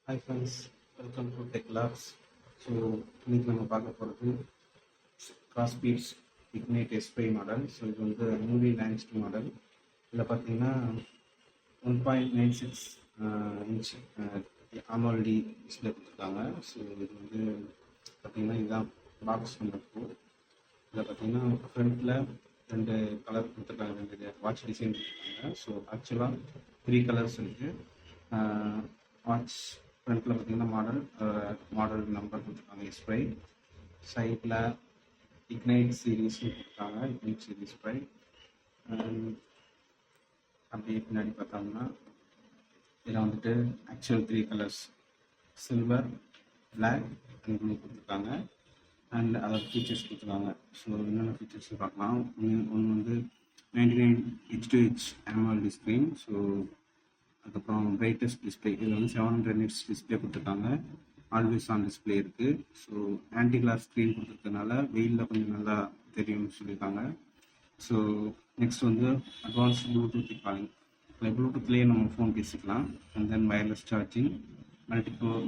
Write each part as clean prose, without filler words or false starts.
Hi friends, welcome to techlogs. So இன்னைக்கு நம்ம பார்க்க போகிறது Crossbeats Ignite S5 model. So இது வந்து நியூலி லான்ச்டு மாடல். இதில் பார்த்தீங்கன்னா 1.96 இன்ச் AMOLED டிஸ்பிளே கொடுத்துருக்காங்க. ஸோ இது வந்து பார்த்தீங்கன்னா இதுதான் பாக்ஸ் நம்பர் 4. இதில் பார்த்தீங்கன்னா ஃப்ரண்ட்டில் ரெண்டு கலர் கொடுத்துருக்காங்க, ரெண்டு வாட்ச் டிசைன் கொடுத்துருக்காங்க. ஸோ ஆக்சுவலாக 3 கலர்ஸ் இருக்குது. வாட்ச் ஃப்ரண்ட்டில் பார்த்தீங்கன்னா மாடல் நம்பர் கொடுத்துருக்காங்க S5. சைடில் இக்னைட் சீரீஸ்னு கொடுத்துருக்காங்க, இக்னைட் சீரீஸ் 5. அப்படியே பின்னாடி பார்த்தோம்னா இதில் வந்துட்டு actual 3 colours silver, black and blue கொடுத்துருக்காங்க. அண்ட் அதோட ஃபீச்சர்ஸ் கொடுத்துருக்காங்க. ஸோ என்னென்ன ஃபீச்சர்ஸ் பார்க்கலாம். ஒன்று வந்து 99 H2H AMOLED ஸ்க்ரீன். ஸோ அதுக்கப்புறம் பிரைட்டஸ்ட் டிஸ்பிளே, இதில் வந்து 700 nits டிஸ்பிளே கொடுத்துருக்காங்க. ஆல்வேஸ் ஆன் டிஸ்பிளே இருக்குது. ஸோ ஆன்டி கிளாஸ் ஸ்க்ரீன் கொடுத்துருக்கனால வெயிலில் கொஞ்சம் நல்லா தெரியும்னு சொல்லியிருக்காங்க. ஸோ நெக்ஸ்ட் வந்து அட்வான்ஸ் ப்ளூடூத் காலிங். ப்ளூடூத்லேயே நம்ம ஃபோன் பேசிக்கலாம். And then wireless charging,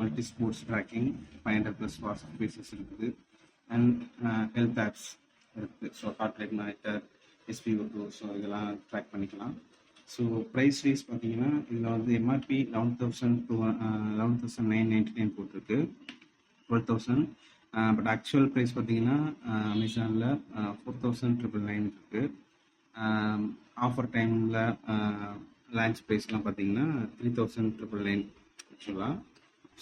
multi sports tracking, 500+ watch spaces இருக்குது. அண்ட் ஹெல்த் ஆப்ஸ் இருக்குது. So heart rate monitor, SpO2, so இதெல்லாம் ட்ராக் பண்ணிக்கலாம். ஸோ ப்ரைஸ் வைஸ் பார்த்தீங்கன்னா இதில் வந்து MRP 11,999 போட்டிருக்கு, 12,000. பட் ஆக்சுவல் ப்ரைஸ் பார்த்தீங்கன்னா அமேசானில் 4,999 இருக்குது. ஆஃபர் டைமில் லான்ச் ப்ரைஸ்லாம் பார்த்தீங்கன்னா 3,999 ஆக்சுவலாக.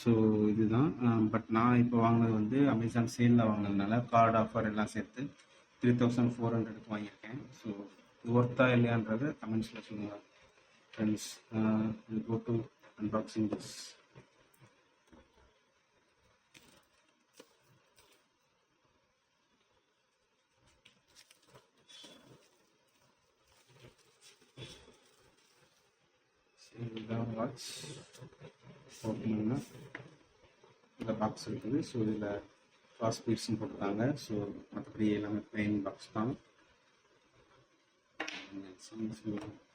ஸோ இதுதான். பட் நான் இப்போ வாங்கினது வந்து அமேசான் சேலில் வாங்கினதுனால கார்டு ஆஃபர் எல்லாம் சேர்த்து 3,400க்கு வாங்கியிருக்கேன். ஸோ இது ஒர்த்தா இல்லையான்றதை கமெண்ட்ஸில் சொல்லுங்கள் friends. Go to unboxing this. இதுதான் வாட்ச். ஓப்பனிங்னா இந்த பாக்ஸ் இருக்குது. ஸோ இதில் Crossbeatsன்னு போட்டிருக்காங்க. ஸோ மற்றபடி எல்லாமே பிளெயின் பாக்ஸ் தான்.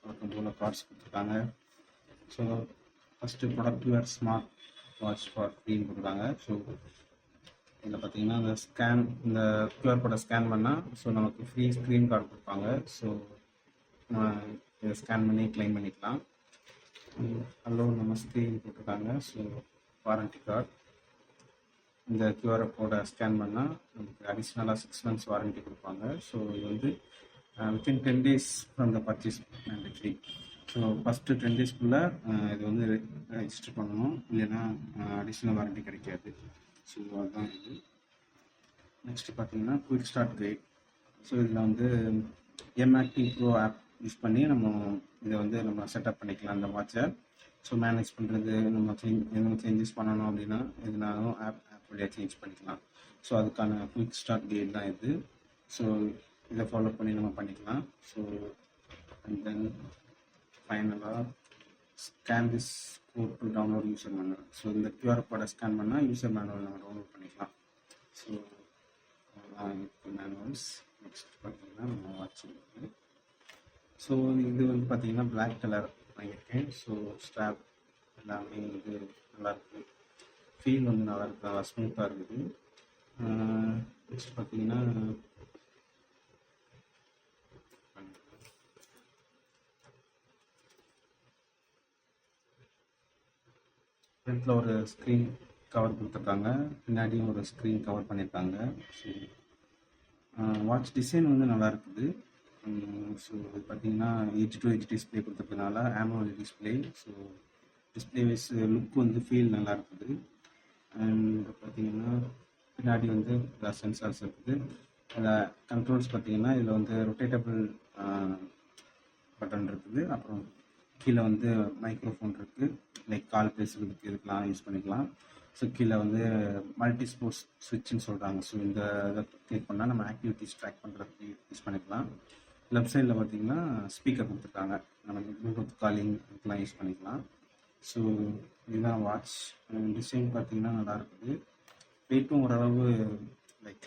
வழக்கம் போல் கார்ட்ஸ் கொடுத்துருக்காங்க. So first product your smart watch for ஃப்ரீன்னு கொடுக்குறாங்க. ஸோ இதில் பார்த்தீங்கன்னா இந்த QR கோடை ஸ்கேன் பண்ணால் ஸோ நமக்கு ஃப்ரீ ஸ்க்ரீன் கார்டு கொடுப்பாங்க. ஸோ இதை ஸ்கேன் பண்ணி கிளைம் பண்ணிக்கலாம். ஹலோ நமஸ்தேன்னு போட்டிருக்காங்க. So warranty card. இந்த QR கோடை ஸ்கேன் பண்ணால் நமக்கு அடிஷ்னலாக 6 months வாரண்டி கொடுப்பாங்க. ஸோ இது வந்து within 10 days from the purchase mandatory. So first 10 daysக்குள்ளே இது வந்து ரெஜிஸ்டர் பண்ணணும், இல்லைன்னா அடிஷ்னல் வாரண்டி கிடைக்காது. ஸோ அதுதான் இது. நெக்ஸ்ட்டு பார்த்தீங்கன்னா குயிக் ஸ்டார்ட் கைட். ஸோ இதில் வந்து எம்ஆக்டிவ் ப்ரோ ஆப் யூஸ் பண்ணி இதை வந்து நம்ம செட்டப் பண்ணிக்கலாம் அந்த வாட்சை. ஸோ மேனேஜ் பண்ணுறது, நம்ம எதுவும் சேஞ்சஸ் பண்ணணும் அப்படின்னா எதுனாலும் ஆப் வழியாக சேஞ்ச் பண்ணிக்கலாம். ஸோ அதுக்கான குயிக் ஸ்டார்ட் கைட் தான் இது. ஸோ இதை ஃபாலோ பண்ணி நம்ம பண்ணிக்கலாம். ஸோ அண்ட் தென் ஃபைனலாக scan this code to download user manual. So இந்த QR கோடை ஸ்கேன் பண்ணால் யூசர் மேனுவல் நம்ம டவுன்லோட் பண்ணிக்கலாம். So manuals. நெக்ஸ்ட் பார்த்தீங்கன்னா நம்ம வாட்ச் இருக்குது. ஸோ இது வந்து பார்த்தீங்கன்னா பிளாக் கலர் வாங்கியிருக்கேன். ஸோ ஸ்ட்ராப் எல்லாமே வந்து நல்லாயிருக்கு, ஃபீல் வந்து நல்லாயிருக்கு, நல்லா ஸ்மூத்தாக இருக்குது. நெக்ஸ்ட் பார்த்தீங்கன்னா ஃப்ரண்ட்டில் ஒரு ஸ்க்ரீன் கவர் கொடுத்துருக்காங்க, பின்னாடியும் ஒரு ஸ்க்ரீன் கவர் பண்ணியிருக்காங்க. ஸோ வாட்ச் டிசைன் வந்து நல்லா இருக்குது. ஸோ இது பார்த்தீங்கன்னா H2H டிஸ்பிளே கொடுத்துருக்கனால AMOLED display. So display wise look வந்து ஃபீல் நல்லா இருக்குது. அண்ட் பார்த்தீங்கன்னா பின்னாடி வந்து சென்சார்ஸ் இருக்குது. அதில் கண்ட்ரோல்ஸ் பார்த்தீங்கன்னா இதில் வந்து ரொட்டேட்டபிள் பட்டன் இருக்குது. அப்புறம் கீழே வந்து மைக்ரோஃபோன் இருக்குது, லைக் கால் பேசுகிறதுக்கு இதுக்கெலாம் யூஸ் பண்ணிக்கலாம். ஸோ கீழே வந்து மல்டி ஸ்போர்ட்ஸ் ஸ்விட்ச்னு சொல்கிறாங்க. ஸோ இந்த இதை கிளிக் பண்ணால் நம்ம ஆக்டிவிட்டிஸ் ட்ராக் பண்ணுறதுக்கு யூஸ் பண்ணிக்கலாம். லெஃப்ட் சைடில் பார்த்தீங்கன்னா ஸ்பீக்கர் கொடுத்துருக்காங்க, நம்ம ப்ளூடூத் காலிங் இதுக்கெலாம் யூஸ் பண்ணிக்கலாம். ஸோ இதுதான் வாட்ச். டிசைன் பார்த்தீங்கன்னா நல்லா இருக்குது. வெயிட்டும் ஓரளவு லைக்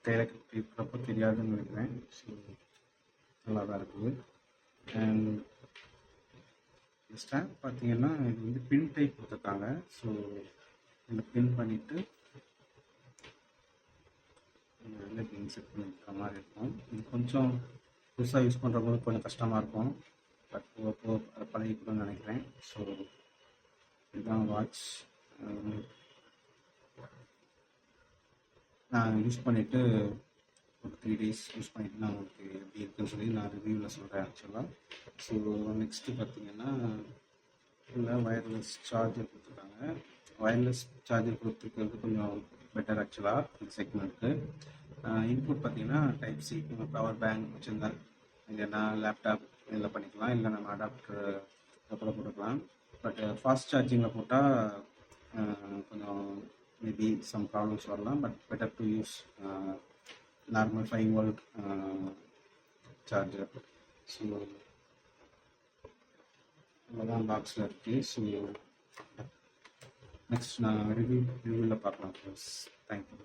கையில் இருக்கிறப்ப தெரியாதுன்னு நினைக்கிறேன். ஸோ நல்லா தான் இருக்குது. அண்ட் ஸ்டாண்ட் பார்த்தீங்கன்னா இது வந்து பின் டைப் கொடுத்துருக்காங்க. ஸோ இதில் பின் பண்ணிவிட்டு இதில் இன்செர்ட் பண்ணிக்கிற மாதிரி இருக்கும். இது கொஞ்சம் புதுசாக யூஸ் பண்ணுறவங்களுக்கு கொஞ்சம் கஷ்டமாக இருக்கும், பட் போக பழகிக்கணும்னு நினைக்கிறேன். ஸோ இதுதான் வாட்ச். நான் யூஸ் பண்ணிவிட்டு ஒரு 3 days யூஸ் பண்ணிவிட்டு நான் உங்களுக்கு எப்படி இருக்குன்னு சொல்லி நான் ரிவ்யூவில் சொல்கிறேன் ஆக்சுவலாக. ஸோ நெக்ஸ்ட்டு பார்த்தீங்கன்னா இல்லை வயர்லெஸ் சார்ஜர் கொடுத்துருக்காங்க. வயர்லெஸ் சார்ஜர் கொடுத்துருக்கிறது கொஞ்சம் பெட்டர் ஆக்சுவலாக இந்த செக்மெண்ட்டுக்கு. இன்புட் பார்த்தீங்கன்னா டைப் சி, பவர் பேங்க் வச்சுருந்தா இல்லைன்னா லேப்டாப் இதில் பண்ணிக்கலாம், இல்லை நம்ம அடாப்டர் கூட போட்டுக்கலாம். பட் ஃபாஸ்ட் சார்ஜிங்கில் போட்டால் கொஞ்சம் மேபி சம் ப்ராப்ளம்ஸ் வரலாம். But better to use normal 5 volt charger. So அவ்வளோதான் பாக்ஸில் இருக்குது. ஸோ நெக்ஸ்ட் நான் ரிவ்யூவில் பார்க்கலாம் ஃப்ரெண்ட்ஸ். தேங்க்யூ.